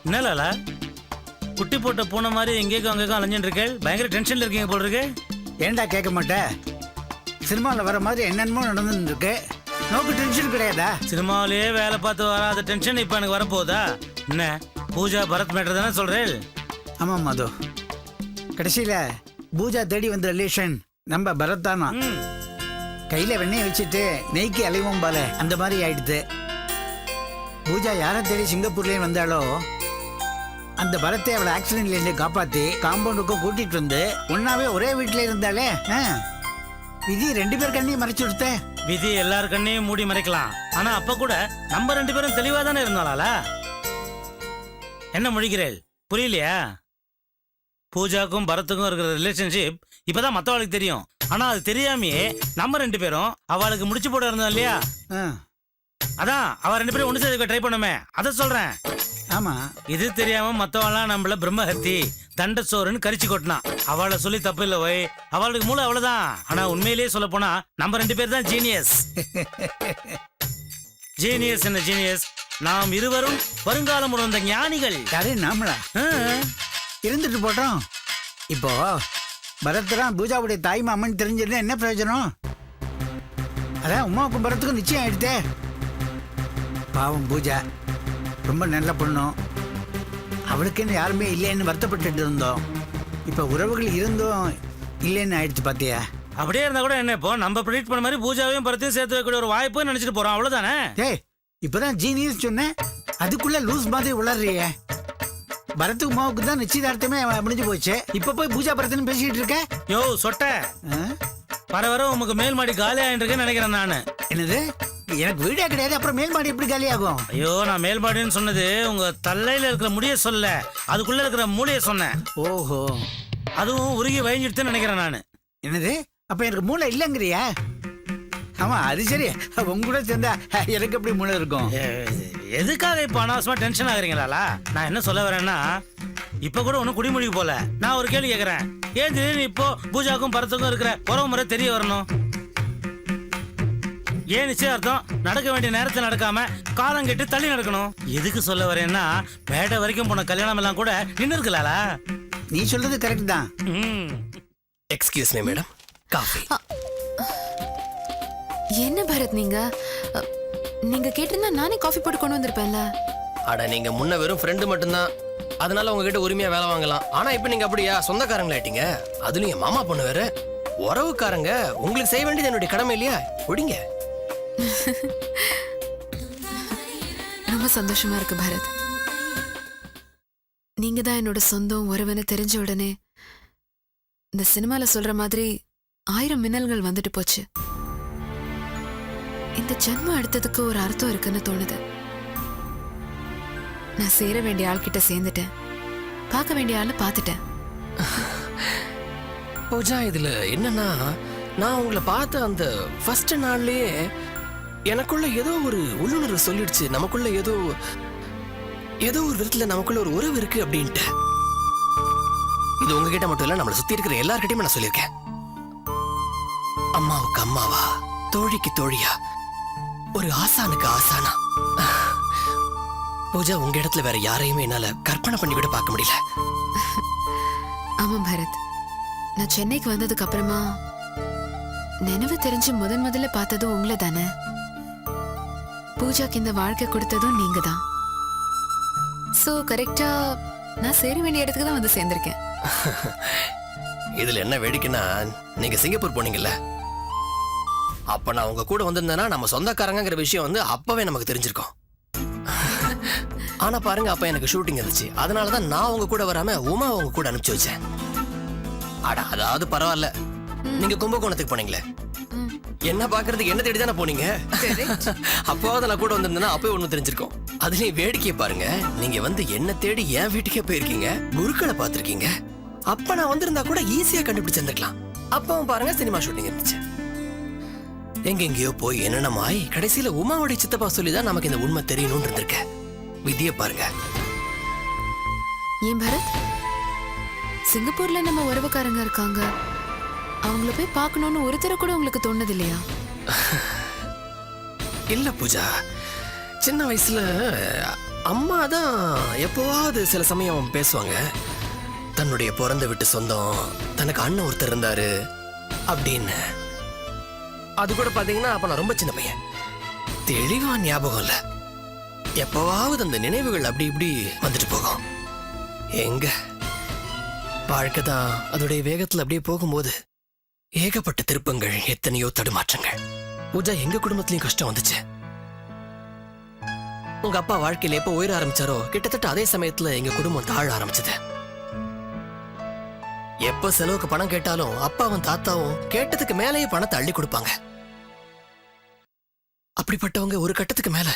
என்னல குட்டி போட்ட பூனை மாதிரி எங்கேயும் அங்கேயும் அலைஞ்சிட்டு இருக்கேன். பயங்கர டென்ஷன்ல இருக்கீங்க போல இருக்கு. ஏன்டா கேட்க மாட்டேன்? சினிமாவில் வர மாதிரி என்னென்னமோ நடந்துட்டு இருக்கு. நோக்கு டென்ஷன் கிடையாதா? சினிமாவிலேயே வேலை பார்த்து வராத டென்ஷன் இப்போ எனக்கு வரப்போகுதா? என்ன பூஜா பரத் மேட்டர் தானே சொல்றேன்? ஆமாம் மது, கடைசியில் பூஜா தேடி வந்த ரிலேஷன் நம்ம பரத் தானா. கையில் வெண்ணெய் வச்சுட்டு நெய்க்கு அலைவோம் பால அந்த மாதிரி ஆயிடுது. பூஜா யாரை தேடி சிங்கப்பூர்லேயே வந்தாலோ அந்த பரத்தை அவளை ஆக்சிடென்ட்லேருந்து காப்பாற்றி காம்பவுண்டுக்கும் கூட்டிகிட்டு வந்து ஒன்றாவே ஒரே வீட்டில் இருந்தாலே விதி 2 பேர் கண்ணையும் மறைச்சு கொடுத்தேன். விதி எல்லார் கண்ணையும் மூடி மறைக்கலாம். ஆனா அப்ப கூட நம்ம 2 பேரும் தெளிவா தானே இருந்தாளா? என்ன முழிக்கிறேள்? புரியலையா? பூஜாக்கும் பரத்துக்கும் இருக்கிற ரிலேஷன்ஷிப் இப்பதான் மத்தவளுக்கு தெரியும். ஆனா அது தெரியாமையே நம்ம 2 பேரும் அவளுக்கு முடிச்சு போட இருந்தோம் இல்லையா? அதான் அவ 2 பேரும் ஒண்ணு சேர்க்க ட்ரை பண்ணுமே, அதை சொல்றேன். ஆமா, இது தெரியாம மத்தவெல்லாம் நம்மள பிரம்மஹத்தி தண்ட சோறுன்னு கரிச்சு கொட்டினான். அவளை சொல்லி தப்பு இல்லை வை, அவளுக்கு மூளை அவ்வளவுதான். ஆனா உண்மையிலேயே சொல்ல போனா நம்ம 2 பேர் தான் ஜீனியஸ். ஜீனியஸ் என்ன ஜீனியஸ்? நாம் இருவரும் வருங்காலம் உணர்ந்த ஞானிகள். யாரே நாமளா? இருந்துட்டு போட்டோம். இப்போ பரத்தான் பூஜாவுடைய தாய் மாமன் தெரிஞ்சிருந்தா என்ன பிரயோஜனம்? அதான் உமாவுக்கும் பரத்துக்கும் நிச்சயம் ஆயிடுத்தே. பாவம் பூஜா ரொம்ப நல்ல பொண்ணும். அவளுக்குன்னு யாருமே இல்லைன்னு வருத்தப்பட்டு இருந்தோம். இப்ப உறவுகள் இருந்தும் இல்லைன்னு ஆயிடுச்சு பாத்தியா? அப்படியே இருந்தா கூட என்ன, இப்போ நம்ம ப்ரெடிக்ட் பண்ண மாதிரி பூஜாவையும் பரத்தையும் சேர்த்து வைக்கக்கூடிய ஒரு வாய்ப்பு நினைச்சிட்டு போறோம், அவ்வளவுதானே? ஏய், இப்பதான் ஜீனியஸ் சொன்னேன், அதுக்குள்ள லூஸ் மாதிரி உளறிய. பரத்துக்கு உமாவுக்கு தான் நிச்சயதார்த்தமே முடிஞ்சு போச்சு. இப்ப போய் பூஜா பரத்துன்னு பேசிட்டு இருக்க. யோ சொட்ட, வர வர உமக்கு மேல் மாடி காலி ஆயிட்டு நினைக்கிறேன் நானு. என்னது? எனக்கு வீடே கிடையாது, அப்புறம் மேல் மாடி எப்படி காலி ஆகும்? ஐயோ, நான் மேல் மாடின்னு சொன்னது உங்க தலையில இருக்கிற முடிய சொல்ல, அதுக்குள்ள இருக்கிற மூளைய சொன்னேன். ஓஹோ, அதுவும் உருகி வழிஞ்சிடுதுன்னு நினைக்கிறேன் நானு. என்னது? அப்ப எனக்கு மூளை இல்லைங்கிறியா? ஆமா, அது சரி. உங்க கூட சேர்ந்தா எனக்கு எப்படி மூளை இருக்கும்? எதுக்காக இப்ப அனாவசியமா டென்ஷன் ஆகுறீங்களா? நான் என்ன சொல்ல வரேன்னா, இப்ப கூட ஒன்னும் குடிமொழிக்கு போல. நான் ஒரு கேள்வி கேட்கறேன், ஏன் திடீர்னு இப்போ பூஜாக்கும் பரத்துக்கும் இருக்கிற உறவு முறை தெரிய வரணும்? ஏன் நிச்சயார்த்தம் நடக்க வேண்டிய நேரத்தில் நடக்காம காலம் கெட்டு தள்ளி நடக்கணும்? எதுக்கு சொல்ல வரேன்னா, மேடை வரைக்கும் போன கல்யாணம் எல்லாம் கூட நின்று இருக்கலாம்ல. நீ சொல்றது கரெக்ட் தான். Excuse me madam, coffee. என்ன பரத், நீங்க கேட்டிருந்தா நானே காஃபி போட்டு கொண்டு வந்திருப்பேன்ல. அட, நீங்க முன்ன வெறும் ஃப்ரெண்டு மட்டும்தான், அதனால உங்ககிட்ட உரிமையா வேலை வாங்கலாம். ஆனா இப்ப நீங்க அப்படியா சொந்தக்காரங்களாயிட்டீங்க. அதுலயும் என் மாமா பொண்ணு வேற. உறவுக்காரங்க, உங்களுக்கு செய்ய வேண்டியது என்னுடைய கடமை இல்லையா? ஒடிங்க. ரொம்ப சந்தோஷமா இருக்கு பரத். நீங்க தான் என்னோட சொந்தம் உறவுன்னு தெரிஞ்ச உடனே இந்த சினிமால சொல்ற மாதிரி 1000 மின்னல்கள் வந்துட்டு போச்சு. இந்த ஜென்மம் எடுத்ததுக்கு ஒரு அர்த்தம் இருக்குன்னு தோணுது. நான் சேர வேண்டிய ஆள்கிட்ட சேர்ந்துட்டேன், பார்க்க வேண்டிய ஆளு பார்த்துட்டேன். பூஜா, இதுல என்னன்னா, நான் உங்களை பார்த்த அந்த ஃபர்ஸ்ட் நாள்லயே எனக்குள்ள ஏதோ ஒரு உள்ளுணர்வு சொல்லிடுச்சு. நமக்குள்ள ஏதோ ஒரு விதத்துல நமக்குள்ள ஒரு உறவு இருக்கு அப்படின்ட்டு. இது உங்ககிட்ட மட்டும் இல்ல, நம்மளை சுத்தி இருக்கிற எல்லார்கிட்டயுமே நான் சொல்லியிருக்கேன். அம்மாவுக்கு அம்மாவா, தோழிக்கு தோழியா, ஒரு ஆசானுக்கு ஆசானா. பூஜா, உங்க இடத்துல வேற யாரையுமே என்னால கற்பனை பண்ணி கூட பார்க்க முடியல. ஆமா பரத், நான் சென்னைக்கு வந்ததுக்கு அப்புறமா நினைவு தெரிஞ்சு முதல்ல பார்த்ததும் உங்களை தானே. பூஜாக்கு இந்த வாழ்க்கை கொடுத்ததும் நீங்க தான். சோ கரெக்டா நான் சேர வேண்டிய இடத்துக்கு தான் வந்து சேர்ந்திருக்கேன். இதுல என்ன வேடிக்கைன்னா, நீங்க சிங்கப்பூர் போனீங்கல்ல, அப்ப நான் உங்க கூட வந்திருந்தேன்னா நம்ம சொந்தக்காரங்கிற விஷயம் வந்து அப்பவே நமக்கு தெரிஞ்சிருக்கும். ஆனா பாருங்க, அப்ப எனக்கு ஷூட்டிங் இருந்துச்சு. அதனாலதான் நான் உங்க கூட வராம உமா உங்க கூட அனுப்பிச்சு வச்சேன். அடா, அதாவது பரவாயில்ல. நீங்க கும்பகோணத்துக்கு போனீங்களே, என்ன பாக்குறதுக்கு என்ன தேடி தானே போனீங்க. அப்போது நான் கூட வந்திருந்தேன்னா அப்பவே ஒண்ணு தெரிஞ்சிருக்கும். அதுலயும் வேடிக்கையை பாருங்க, நீங்க வந்து என்ன தேடி என் வீட்டுக்கே போயிருக்கீங்க, குருக்களை பாத்திருக்கீங்க. அப்ப நான் வந்திருந்தா கூட ஈஸியா கண்டுபிடிச்சிருந்துக்கலாம். அப்பவும் பாருங்க, சினிமா ஷூட்டிங் இருந்துச்சு. எங்கெங்கயோ போய் என்னென்னமாய் கடைசியில உமாவுடைய சித்தப்பா சொல்லிதான் நமக்கு இந்த உண்மை தெரியணும்னு இருந்திருக்க. விதியை பாருங்க. ஏன் பரத், சிங்கப்பூர்ல நம்ம உறவுக்காரங்க இருக்காங்க, அவங்கள போய் பார்க்கணும்னு ஒருத்தர கூட உங்களுக்கு தோணுது இல்லையா? இல்ல பூஜா, சின்ன வயசுல அம்மா தான் எப்போவாவது சில சமயம் பேசுவாங்க. தன்னுடைய பிறந்த வீட்டு சொந்தம், தனக்கு அண்ணன் ஒருத்தர் இருந்தாரு அப்படின்னு. அது கூட பாத்தீங்கன்னா அப்ப நான் ரொம்ப சின்ன பையன், தெளிவா ஞாபகம் இல்ல. எப்பவாவது அந்த நினைவுகள் அப்படி இப்படி வந்துட்டு போகும். எங்க வாழ்க்கை தான் அதோடைய வேகத்துல அப்படியே போகும்போது ஏகப்பட்ட திருப்பங்கள், எத்தனையோ தடுமாற்றங்கள். பூஜா, எங்க குடும்பத்திலயும் கஷ்டம் வந்துச்சு. உங்க அப்பா வாழ்க்கையில எப்ப உயர ஆரம்பிச்சாரோ கிட்டத்தட்ட அதே சமயத்துல எங்க குடும்பம் தாழ ஆரம்பிச்சது. எப்ப செலவுக்கு பணம் கேட்டாலும் அப்பாவும் தாத்தாவும் கேட்டதுக்கு மேலேயே பணத்தை அள்ளி கொடுப்பாங்க. அப்படிப்பட்டவங்க ஒரு கட்டத்துக்கு மேல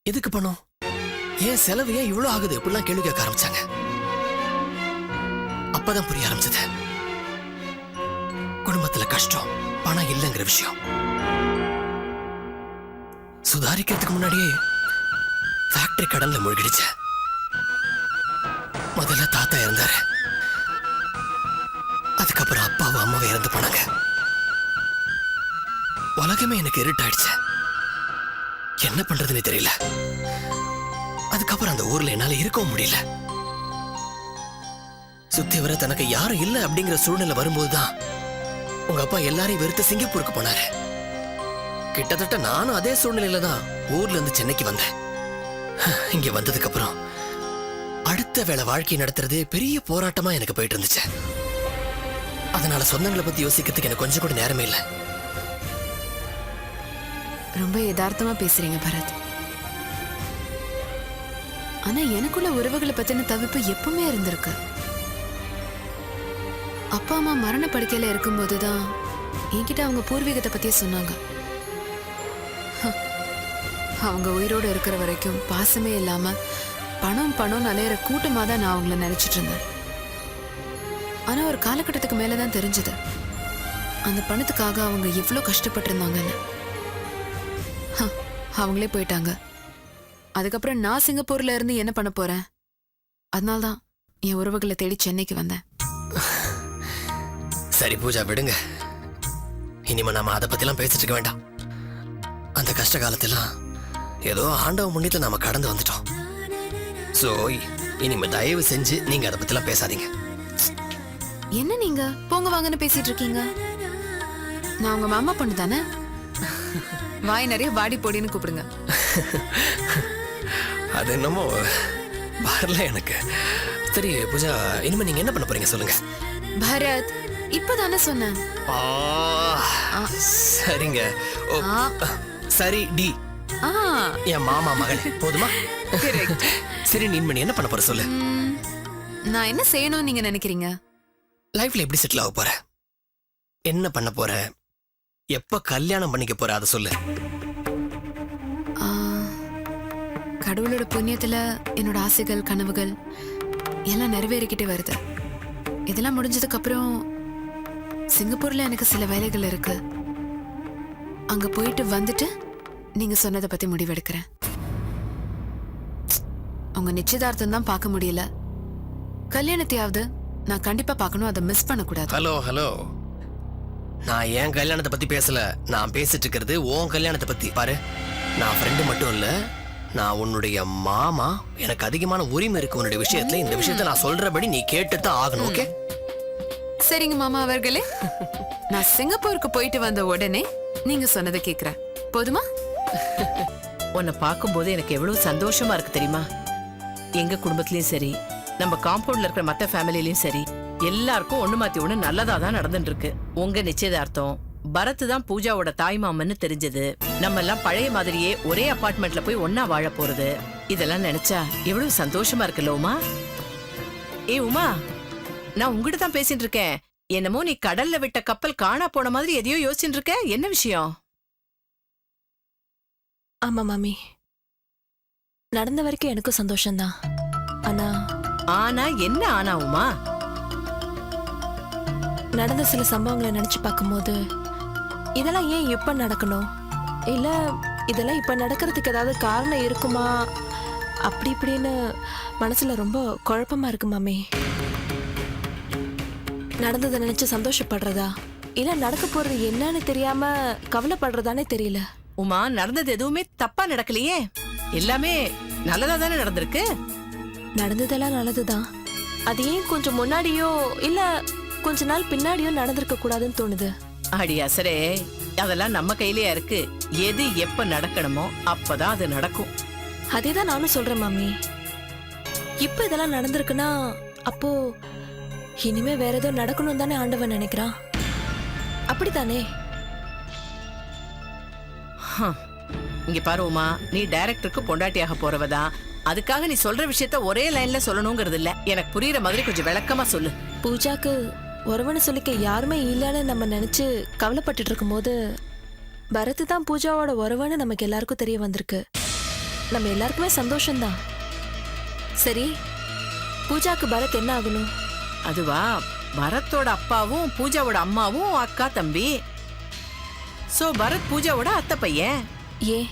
எதுக்கு பணம், ஏன் செலவு ஏன் இவ்வளவு ஆகுது இப்படிலாம் கேள்வி கேட்க ஆரம்பிச்சாங்க. அப்பதான் புரிய ஆரம்பிச்சது குடும்பத்துல கஷ்டம் பணம் இல்லைங்கிற விஷயம். சுதாரிக்கிறதுக்கு முன்னாடியே ஃபேக்டரி கடல்ல மூழ்கிடுச்சு. முதல்ல தாத்தா இறந்தாரு, அதுக்கப்புறம் அப்பாவும் அம்மாவும் இறந்து போனாங்க. உலகமே எனக்கு இருட்டாயிடுச்சு, என்ன பண்றதுன்னு தெரியல. அதுக்கப்புறம் அந்த ஊர்ல என்னால இருக்கவும் முடியல. சுத்தி வர தனக்கு யாரும் இல்ல அப்படிங்கிற சூழ்நிலை வரும்போதுதான் உங்க அப்பா எல்லாரையும் வெறுத்து சிங்கப்பூருக்கு போனாரு. கிட்டத்தட்ட நானும் அதே சூழ்நிலையில தான் ஊர்ல இருந்து சென்னைக்கு வந்தேன். இங்க வந்ததுக்கு அப்புறம் அடுத்த வேளை வாழ்க்கை நடத்துறது பெரிய போராட்டமா எனக்கு போயிட்டு இருந்துச்சு. அதனால சொந்தங்களை பத்தி யோசிக்கிறதுக்கு எனக்கு கொஞ்சம் கூட நேரமே இல்லை. ரொம்ப யதார்த்தமா பேசுறீங்க பரத். ஆனா எனக்குள்ள உறவுகளை பத்தின தவிப்பு எப்பவுமே இருந்திருக்கு. அப்பா அம்மா மரண படுக்கையில இருக்கும்போதுதான் என்கிட்ட அவங்க பூர்வீகத்தை பத்தியே சொன்னாங்க. அவங்க உயிரோடு இருக்கிற வரைக்கும் பாசமே இல்லாம பணம் பணம் அலையிற கூட்டமா தான் நான் அவங்கள நினைச்சிட்டு இருந்தேன். ஆனா ஒரு காலகட்டத்துக்கு மேலதான் தெரிஞ்சது அந்த பணத்துக்காக அவங்க எவ்வளவு கஷ்டப்பட்டு இருந்தாங்கன்னு. அவங்களே போயிட்டாங்க. அதுக்கப்புறம் நான் சிங்கப்பூர்ல இருந்து என்ன பண்ண போறேன்? அதனால்தான் என் உறவுகளை தேடி சென்னைக்கு வந்தேன். சரி பூஜா, விடுங்க. இனிமே நாம அதை பத்திலாம் பேசிட்டு இருக்க வேண்டாம். அந்த கஷ்ட காலத்தெல்லாம் ஏதோ ஆண்டவ முன்னிட்டு நாம கடந்து வந்துட்டோம். சோ இனிமே தயவு செஞ்சு நீங்க அதை பத்திலாம் பேசாதீங்க. என்ன நீங்க போங்க வாங்கன்னு பேசிட்டு இருக்கீங்க? நான் உங்க மாமா பொண்ணு தானே? வாய் நிறைய வாடி போடின்னு கூப்பிடுங்க. அது என்னமோ வரல எனக்கு. சரி பூஜா, இனிமே நீங்க என்ன பண்ண போறீங்க சொல்லுங்க. பரத், இப்பதானே சொன்னேன். சரிங்க. ஓ, சரி டி, என் மாமா மகளே, போதுமா? சரி, நீ இனிமே என்ன பண்ண போற சொல்லு. நான் என்ன செய்யணும்னு நீங்க நினைக்கிறீங்க? லைஃப்ல எப்படி செட்டில் ஆக போற, என்ன பண்ண போற, எப்ப கல்யாணம் பண்ணிக்க போற அதை சொல்லு. கடவுளோட புண்ணியத்துல என்னோட ஆசைகள் கனவுகள் எல்லாம் நிறைவேறிக்கிட்டே வருது. இதெல்லாம் முடிஞ்சதுக்கு அப்புறம் சிங்கப்பூர்ல எனக்கு சில வேலைகள் இருக்கு. அங்க போயிட்டு வந்துட்டு நீங்க சொன்னதை பத்தி முடிவெடுக்கிறேன். உங்க நிச்சயதார்த்தம் தான் பார்க்க முடியல, கல்யாணத்தையாவது நான் கண்டிப்பா பார்க்கணும், அதை மிஸ் பண்ண கூடாது. ஹலோ ஹலோ, நான் என் கல்யாணத்தை பத்தி பேசல. நான் பேசிட்டு இருக்கிறது உன் கல்யாணத்தை பத்தி. பாரு, நான் ஃப்ரெண்டு மட்டும் இல்ல, நான் உன்னுடைய மாமா. எனக்கு அதிகமான உரிமை இருக்கு உன்னுடைய விஷயத்துல. இந்த விஷயத்த நான் சொல்றபடி நீ கேட்டுதான் ஆகணும். ஓகே? சரிங்க மாமா அவர்களே, நான் சிங்கப்பூருக்கு போயிட்டு வந்த உடனே நீங்க சொன்னதை கேக்குறேன். போதுமா? உன்னை பார்க்கும்போது எனக்கு எவ்வளவு சந்தோஷமா இருக்கு தெரியுமா? எங்க குடும்பத்திலயும் சரி, நம்ம காம்பவுண்ட்ல இருக்கிற மத்த ஃபேமிலிலயும் சரி, எல்லாருக்கும் ஒண்ணு மாத்தி ஒண்ணு நல்லதா தான் நடந்துட்டு இருக்கு. உங்க நிச்சயதார்த்தம், பரத் தான் பூஜாவோட தாய் மாமன்னு தெரிஞ்சது, நம்ம எல்லாம் பழைய மாதிரியே ஒரே அபார்ட்மெண்ட்ல போய் ஒன்னா வாழ போறது, இதெல்லாம் நினைச்சா எவ்வளவு சந்தோஷமா இருக்குல்ல உமா? ஏ உமா, நான் உங்ககிட்ட தான் பேசிட்டு இருக்கேன். என்னமோ நீ கடல்ல விட்ட கப்பல் காணா போன மாதிரி எதையோ யோசிச்சுட்டு இருக்க. என்ன விஷயம்? ஆமா மாமி, நடந்த வரைக்கும் எனக்கும் சந்தோஷம்தான். ஆனா ஆனா என்ன ஆனா உமா? நடந்த சில சம்பவங்களை நினைச்சு பார்க்கும்போது இதெல்லாம் ஏன் இப்ப நடக்கணும், இல்ல இதெல்லாம் இப்ப நடக்கிறதுக்கு ஏதாவது காரணம் இருக்குமா, அப்படி இப்படின்னு மனசுல ரொம்ப குழப்பமா இருக்கு மாமி. நடந்ததை நினைச்சு சந்தோஷப்படுறதா, இல்ல நடக்க போறது என்னன்னு தெரியாம கவலைப்படுறதானே தெரியல. உமா, நடந்தது எதுவுமே தப்பா நடக்கலையே, எல்லாமே நல்லதா தானே நடந்திருக்கு. நடந்ததெல்லாம் நல்லதுதான். அது ஏன் கொஞ்சம் முன்னாடியோ இல்ல கொஞ்ச நாள் பின்னாடியோ நடந்திருக்க கூடாதுன்னு தோணுது. அடியா சரே, அதெல்லாம் நம்ம கையிலயா இருக்கு. எது எப்ப நடக்கணுமோ அப்பதான் அது நடக்கும். அதேதான் நானும் சொல்றேன் மாமி. இப்ப இதெல்லாம் நடந்திருக்குன்னா அப்போ இனிமே வேற ஏதோ நடக்கணும் தானே ஆண்டவன் நினைக்கிறான். அப்படித்தானே? இங்க பாரு உமா, நீ டைரக்டருக்கு பொண்டாட்டியாக போறவதான். அதுக்காக நீ சொல்ற விஷயத்த ஒரே லைன்ல சொல்லணுங்கிறது இல்ல. எனக்கு புரியுற மாதிரி கொஞ்சம் விளக்கமா சொல்லு. பூஜாக்கு உறவுன்னு சொல்லிக்க யாருமே இல்லைன்னு நம்ம நினைச்சு கவலைப்பட்டுட்டு இருக்கும்போது பரத் தான் பூஜாவோட உறவுன்னு நமக்கு எல்லாருக்கும் தெரிய வந்திருக்கு. நம்ம எல்லாருக்குமே சந்தோஷம்தான். சரி, பூஜாக்கு பரத் என்ன ஆகணும்? அதுவா, பரத்தோட அப்பாவும் பூஜாவோட அம்மாவும் அக்கா தம்பி. சோ பரத் பூஜாவோட அத்தை பையன். ஏன்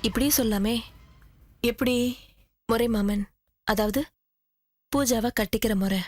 இப்படி சொல்லாமே? எப்படி? முறை மாமன், அதாவது பூஜாவை கட்டிக்கிற முறை.